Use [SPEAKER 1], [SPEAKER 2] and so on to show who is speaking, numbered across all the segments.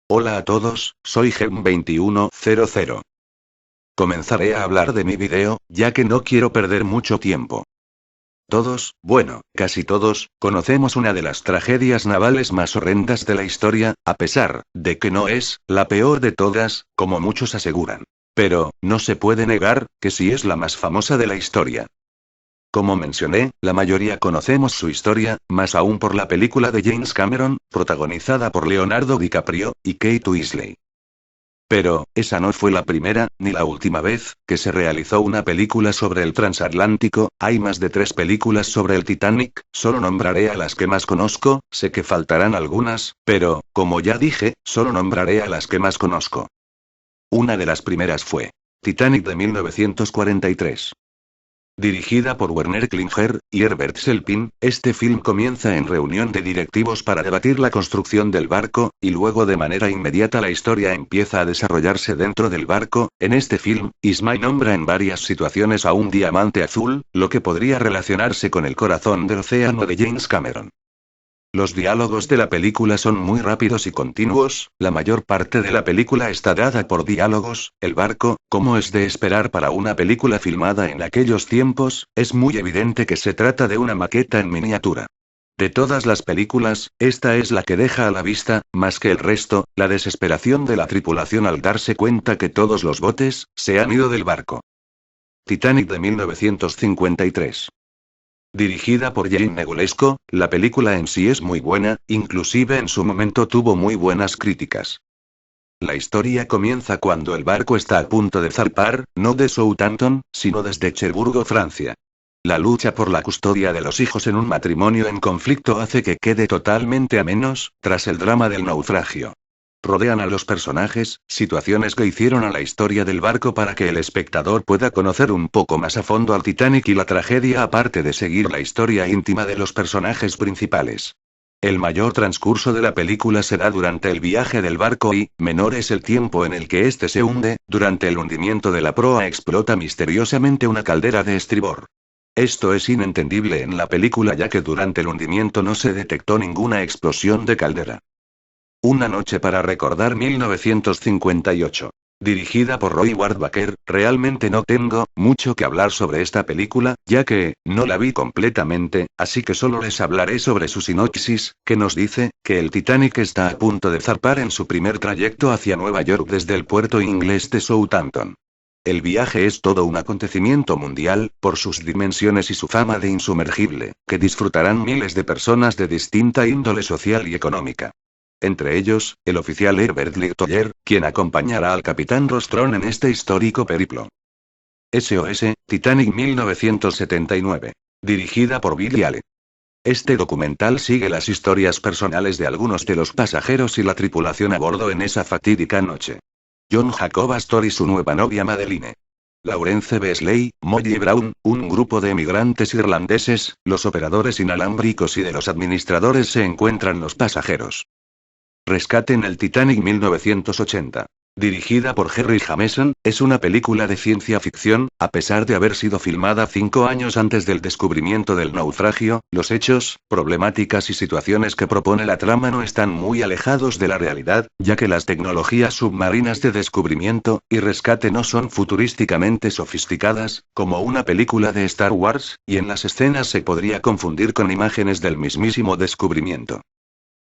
[SPEAKER 1] Hola a todos, soy Gem2100. Comenzaré a hablar de mi video, ya que no quiero perder mucho tiempo. Todos, bueno, casi todos, conocemos una de las tragedias navales más horrendas de la historia, a pesar de que no es la peor de todas, como muchos aseguran. Pero, no se puede negar que sí es la más famosa de la historia. Como mencioné, la mayoría conocemos su historia, más aún por la película de James Cameron, protagonizada por Leonardo DiCaprio y Kate Winslet. Pero, esa no fue la primera, ni la última vez, que se realizó una película sobre el transatlántico. Hay más de 3 películas sobre el Titanic, solo nombraré a las que más conozco, sé que faltarán algunas, pero, como ya dije, solo nombraré a las que más conozco. Una de las primeras fue Titanic de 1943. Dirigida por Werner Klinger y Herbert Selpin, este film comienza en reunión de directivos para debatir la construcción del barco, y luego de manera inmediata la historia empieza a desarrollarse dentro del barco. En este film, Ismay nombra en varias situaciones a un diamante azul, lo que podría relacionarse con el corazón del océano de James Cameron. Los diálogos de la película son muy rápidos y continuos, la mayor parte de la película está dada por diálogos. El barco, como es de esperar para una película filmada en aquellos tiempos, es muy evidente que se trata de una maqueta en miniatura. De todas las películas, esta es la que deja a la vista, más que el resto, la desesperación de la tripulación al darse cuenta que todos los botes se han ido del barco. Titanic de 1953. Dirigida por Jane Negulesco, la película en sí es muy buena, inclusive en su momento tuvo muy buenas críticas. La historia comienza cuando el barco está a punto de zarpar, no de Southampton, sino desde Cherburgo, Francia. La lucha por la custodia de los hijos en un matrimonio en conflicto hace que quede totalmente a menos, tras el drama del naufragio. Rodean a los personajes, situaciones que hicieron a la historia del barco para que el espectador pueda conocer un poco más a fondo al Titanic y la tragedia, aparte de seguir la historia íntima de los personajes principales. El mayor transcurso de la película se da durante el viaje del barco y, menor es el tiempo en el que éste se hunde. Durante el hundimiento de la proa explota misteriosamente una caldera de estribor. Esto es inentendible en la película, ya que durante el hundimiento no se detectó ninguna explosión de caldera. Una noche para recordar 1958. Dirigida por Roy Ward Baker, realmente no tengo mucho que hablar sobre esta película, ya que no la vi completamente, así que solo les hablaré sobre su sinopsis, que nos dice que el Titanic está a punto de zarpar en su primer trayecto hacia Nueva York desde el puerto inglés de Southampton. El viaje es todo un acontecimiento mundial, por sus dimensiones y su fama de insumergible, que disfrutarán miles de personas de distinta índole social y económica. Entre ellos, el oficial Herbert Lightoller, quien acompañará al capitán Rostron en este histórico periplo. SOS, Titanic 1979. Dirigida por Billy Allen. Este documental sigue las historias personales de algunos de los pasajeros y la tripulación a bordo en esa fatídica noche. John Jacob Astor y su nueva novia Madeline. Laurence Beasley, Molly Brown, un grupo de emigrantes irlandeses, los operadores inalámbricos y de los administradores se encuentran los pasajeros. Rescate en el Titanic 1980. Dirigida por Harry Jameson, es una película de ciencia ficción. A pesar de haber sido filmada 5 años antes del descubrimiento del naufragio, los hechos, problemáticas y situaciones que propone la trama no están muy alejados de la realidad, ya que las tecnologías submarinas de descubrimiento y rescate no son futurísticamente sofisticadas, como una película de Star Wars, y en las escenas se podría confundir con imágenes del mismísimo descubrimiento.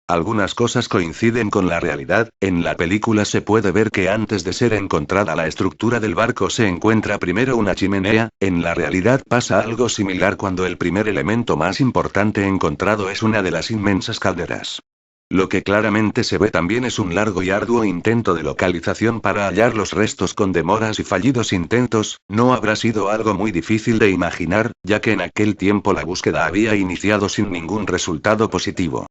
[SPEAKER 1] Algunas cosas coinciden con la realidad. En la película se puede ver que antes de ser encontrada la estructura del barco se encuentra primero una chimenea. En la realidad pasa algo similar cuando el primer elemento más importante encontrado es una de las inmensas calderas. Lo que claramente se ve también es un largo y arduo intento de localización para hallar los restos con demoras y fallidos intentos. No habrá sido algo muy difícil de imaginar, ya que en aquel tiempo la búsqueda había iniciado sin ningún resultado positivo.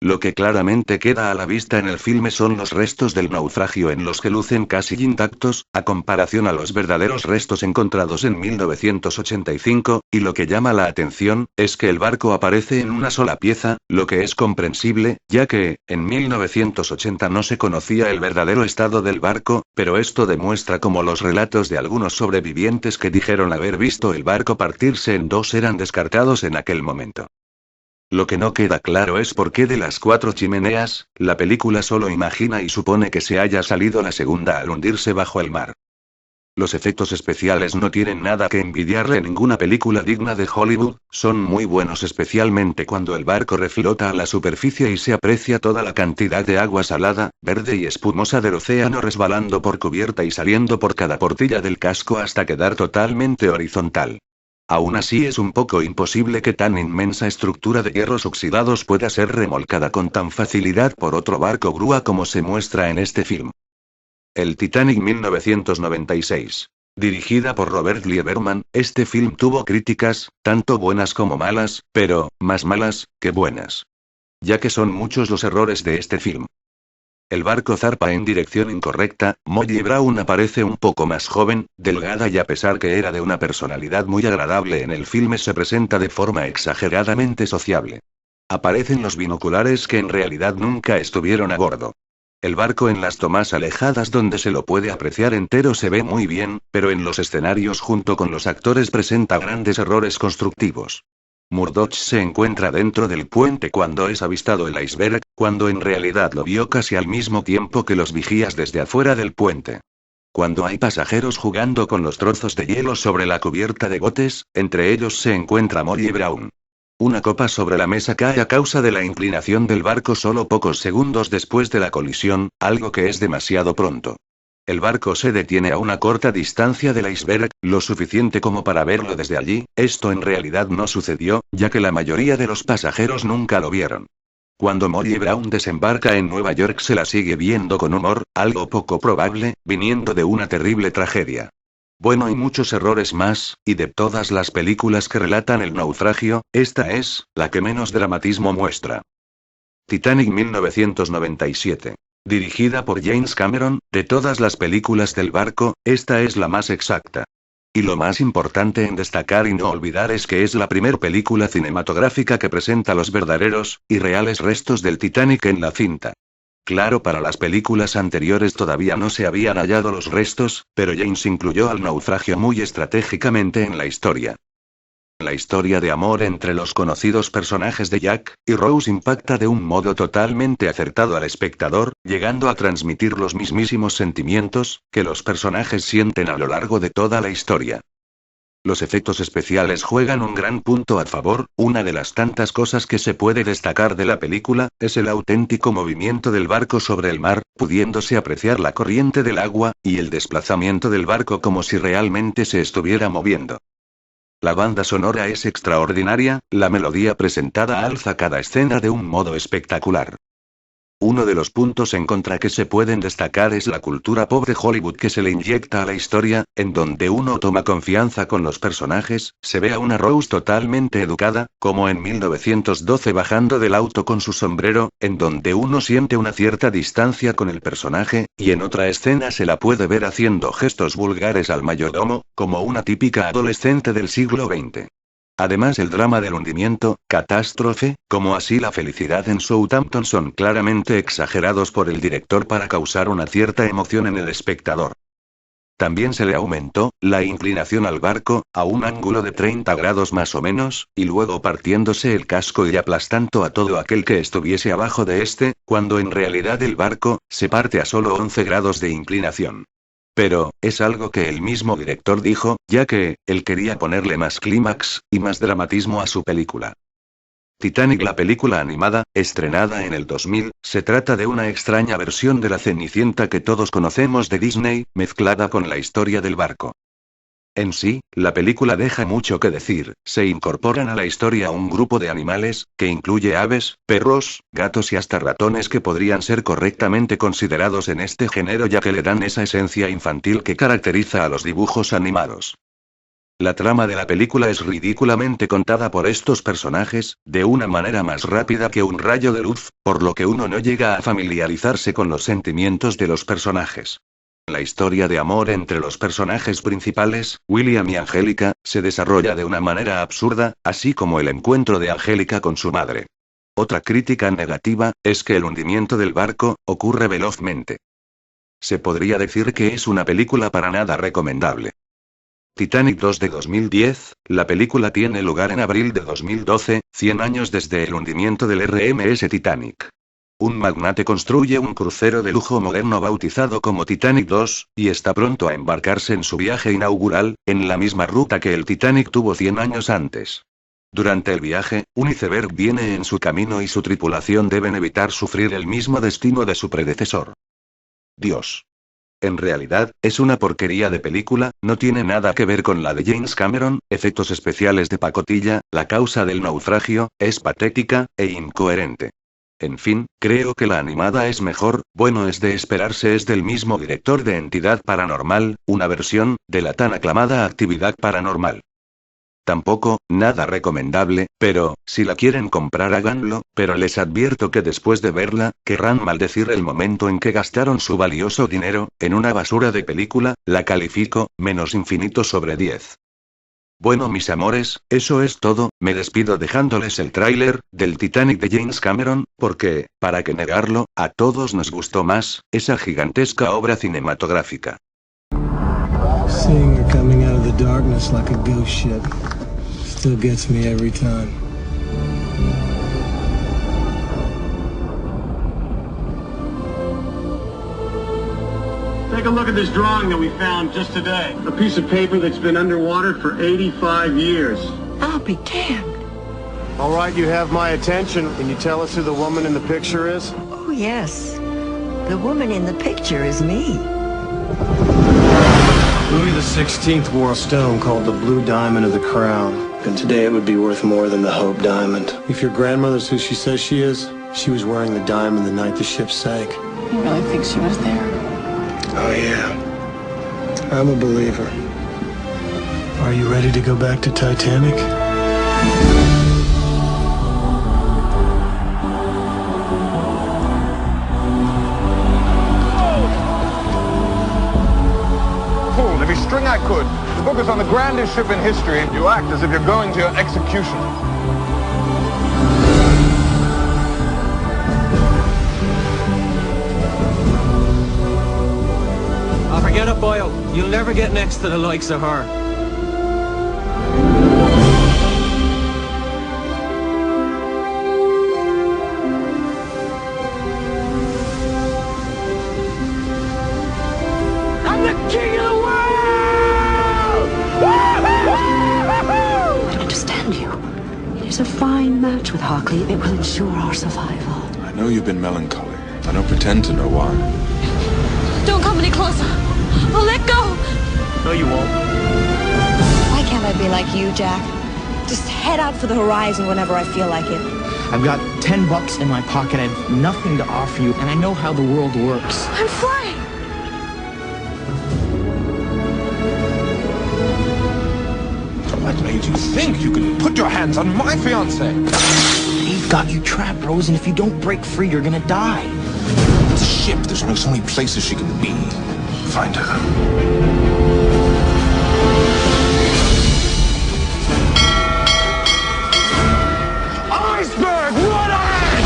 [SPEAKER 1] Lo que claramente queda a la vista en el filme son los restos del naufragio, en los que lucen casi intactos, a comparación a los verdaderos restos encontrados en 1985, y lo que llama la atención, es que el barco aparece en una sola pieza, lo que es comprensible, ya que, en 1980 no se conocía el verdadero estado del barco, pero esto demuestra cómo los relatos de algunos sobrevivientes que dijeron haber visto el barco partirse en dos eran descartados en aquel momento. Lo que no queda claro es por qué de las 4 chimeneas, la película solo imagina y supone que se haya salido la segunda al hundirse bajo el mar. Los efectos especiales no tienen nada que envidiarle a ninguna película digna de Hollywood, son muy buenos especialmente cuando el barco reflota a la superficie y se aprecia toda la cantidad de agua salada, verde y espumosa del océano resbalando por cubierta y saliendo por cada portilla del casco hasta quedar totalmente horizontal. Aún así es un poco imposible que tan inmensa estructura de hierros oxidados pueda ser remolcada con tan facilidad por otro barco grúa como se muestra en este film. El Titanic 1996. Dirigida por Robert Lieberman, este film tuvo críticas, tanto buenas como malas, pero, más malas, que buenas. Ya que son muchos los errores de este film. El barco zarpa en dirección incorrecta, Molly Brown aparece un poco más joven, delgada y a pesar que era de una personalidad muy agradable en el filme se presenta de forma exageradamente sociable. Aparecen los binoculares que en realidad nunca estuvieron a bordo. El barco en las tomas alejadas donde se lo puede apreciar entero se ve muy bien, pero en los escenarios junto con los actores presenta grandes errores constructivos. Murdoch se encuentra dentro del puente cuando es avistado el iceberg, cuando en realidad lo vio casi al mismo tiempo que los vigías desde afuera del puente. Cuando hay pasajeros jugando con los trozos de hielo sobre la cubierta de botes, entre ellos se encuentra Molly Brown. Una copa sobre la mesa cae a causa de la inclinación del barco solo pocos segundos después de la colisión, algo que es demasiado pronto. El barco se detiene a una corta distancia del iceberg, lo suficiente como para verlo desde allí, esto en realidad no sucedió, ya que la mayoría de los pasajeros nunca lo vieron. Cuando Molly Brown desembarca en Nueva York se la sigue viendo con humor, algo poco probable, viniendo de una terrible tragedia. Bueno y muchos errores más, y de todas las películas que relatan el naufragio, esta es, la que menos dramatismo muestra. Titanic 1997. Dirigida por James Cameron, de todas las películas del barco, esta es la más exacta. Y lo más importante en destacar y no olvidar es que es la primer película cinematográfica que presenta los verdaderos, y reales restos del Titanic en la cinta. Claro, para las películas anteriores todavía no se habían hallado los restos, pero James incluyó al naufragio muy estratégicamente en la historia. La historia de amor entre los conocidos personajes de Jack y Rose impacta de un modo totalmente acertado al espectador, llegando a transmitir los mismísimos sentimientos que los personajes sienten a lo largo de toda la historia. Los efectos especiales juegan un gran punto a favor, una de las tantas cosas que se puede destacar de la película, es el auténtico movimiento del barco sobre el mar, pudiéndose apreciar la corriente del agua, y el desplazamiento del barco como si realmente se estuviera moviendo. La banda sonora es extraordinaria, la melodía presentada alza cada escena de un modo espectacular. Uno de los puntos en contra que se pueden destacar es la cultura pop de Hollywood que se le inyecta a la historia, en donde uno toma confianza con los personajes, se ve a una Rose totalmente educada, como en 1912 bajando del auto con su sombrero, en donde uno siente una cierta distancia con el personaje, y en otra escena se la puede ver haciendo gestos vulgares al mayordomo, como una típica adolescente del siglo XX. Además el drama del hundimiento, catástrofe, como así la felicidad en Southampton son claramente exagerados por el director para causar una cierta emoción en el espectador. También se le aumentó la inclinación al barco, a un ángulo de 30 grados más o menos, y luego partiéndose el casco y aplastando a todo aquel que estuviese abajo de este, cuando en realidad el barco se parte a solo 11 grados de inclinación. Pero, es algo que el mismo director dijo, ya que, él quería ponerle más clímax, y más dramatismo a su película. Titanic, la película animada, estrenada en el 2000, se trata de una extraña versión de la Cenicienta que todos conocemos de Disney, mezclada con la historia del barco. En sí, la película deja mucho que decir, se incorporan a la historia un grupo de animales, que incluye aves, perros, gatos y hasta ratones que podrían ser correctamente considerados en este género ya que le dan esa esencia infantil que caracteriza a los dibujos animados. La trama de la película es ridículamente contada por estos personajes, de una manera más rápida que un rayo de luz, por lo que uno no llega a familiarizarse con los sentimientos de los personajes. La historia de amor entre los personajes principales, William y Angélica, se desarrolla de una manera absurda, así como el encuentro de Angélica con su madre. Otra crítica negativa, es que el hundimiento del barco, ocurre velozmente. Se podría decir que es una película para nada recomendable. Titanic 2 de 2010, la película tiene lugar en abril de 2012, 100 años desde el hundimiento del RMS Titanic. Un magnate construye un crucero de lujo moderno bautizado como Titanic 2, y está pronto a embarcarse en su viaje inaugural, en la misma ruta que el Titanic tuvo 100 años antes. Durante el viaje, un iceberg viene en su camino y su tripulación deben evitar sufrir el mismo destino de su predecesor. Dios. En realidad, es una porquería de película, no tiene nada que ver con la de James Cameron, efectos especiales de pacotilla, la causa del naufragio, es patética, e incoherente. En fin, creo que la animada es mejor, bueno es de esperarse, es del mismo director de Entidad Paranormal, una versión, de la tan aclamada Actividad Paranormal. Tampoco, nada recomendable, pero, si la quieren comprar háganlo, pero les advierto que después de verla, querrán maldecir el momento en que gastaron su valioso dinero, en una basura de película, la califico, -infinito sobre 10. Bueno mis amores, eso es todo, me despido dejándoles el tráiler, del Titanic de James Cameron, porque, para qué negarlo, a todos nos gustó más, esa gigantesca obra cinematográfica.
[SPEAKER 2] Seeing her coming out of the darkness like a ghost ship still gets me every time.
[SPEAKER 3] Take a look at this drawing that we found just today. A piece of paper that's been underwater for 85 years.
[SPEAKER 4] I'll be damned.
[SPEAKER 3] All right, you have my attention. Can you tell us who the woman in the picture is?
[SPEAKER 4] Oh, yes. The woman in the picture is me.
[SPEAKER 2] Louis XVI wore a stone called the Blue Diamond of the Crown, and today it would be worth more than the Hope Diamond. If your grandmother's who she says she is, she was wearing the diamond the night the ship sank.
[SPEAKER 5] You really think she was there?
[SPEAKER 2] Oh yeah, I'm a believer. Are you ready to go back to Titanic?
[SPEAKER 6] Every string I could to focus on the grandest ship in history. You act as if you're going to your execution.
[SPEAKER 7] Oh, forget it, Boyle. You'll never get next to the likes of her. I'm the king of the world!
[SPEAKER 4] I understand you. It is a fine match with Hockley. It will ensure our survival.
[SPEAKER 8] I know you've been melancholy. I don't pretend to know why.
[SPEAKER 5] Don't come any closer. I'll let go.
[SPEAKER 7] No, you won't.
[SPEAKER 9] Why can't I be like you, Jack? Just head out for the horizon whenever I feel like it.
[SPEAKER 10] I've got $10 in my pocket. I have nothing to offer you, and I know how the world works.
[SPEAKER 5] I'm flying.
[SPEAKER 6] What made you think you could put your hands on my fiancée?
[SPEAKER 10] They've got you trapped, Rose, and if you don't break free, you're gonna die.
[SPEAKER 8] It's a ship. There's no so many places she can be. Find her.
[SPEAKER 6] Iceberg, run ahead!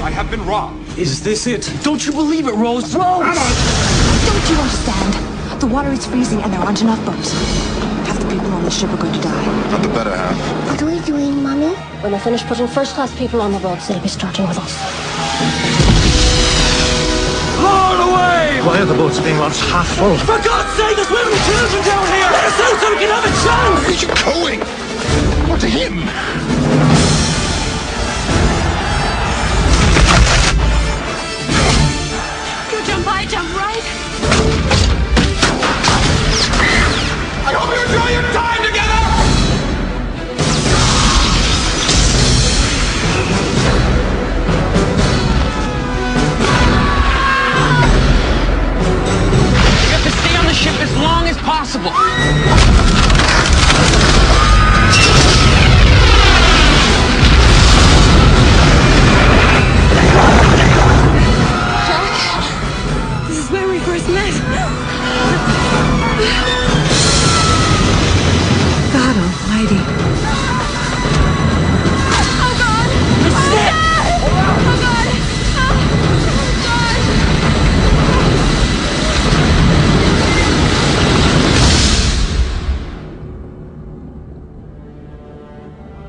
[SPEAKER 6] I have been robbed.
[SPEAKER 7] Is this it? Don't you believe it, Rose?
[SPEAKER 4] Rose! Don't you understand? The water is freezing and there aren't enough boats. Half the people on the ship are going to die.
[SPEAKER 8] Not the better half.
[SPEAKER 9] What are we doing, Mommy? When I finish putting first-class people on the boats, they'll be starting with us.
[SPEAKER 7] All away!
[SPEAKER 2] Why are the boats being launched half full?
[SPEAKER 7] For God's sake, there's women and children down here! Let us out so we can have a chance!
[SPEAKER 8] Where are you going? What to him?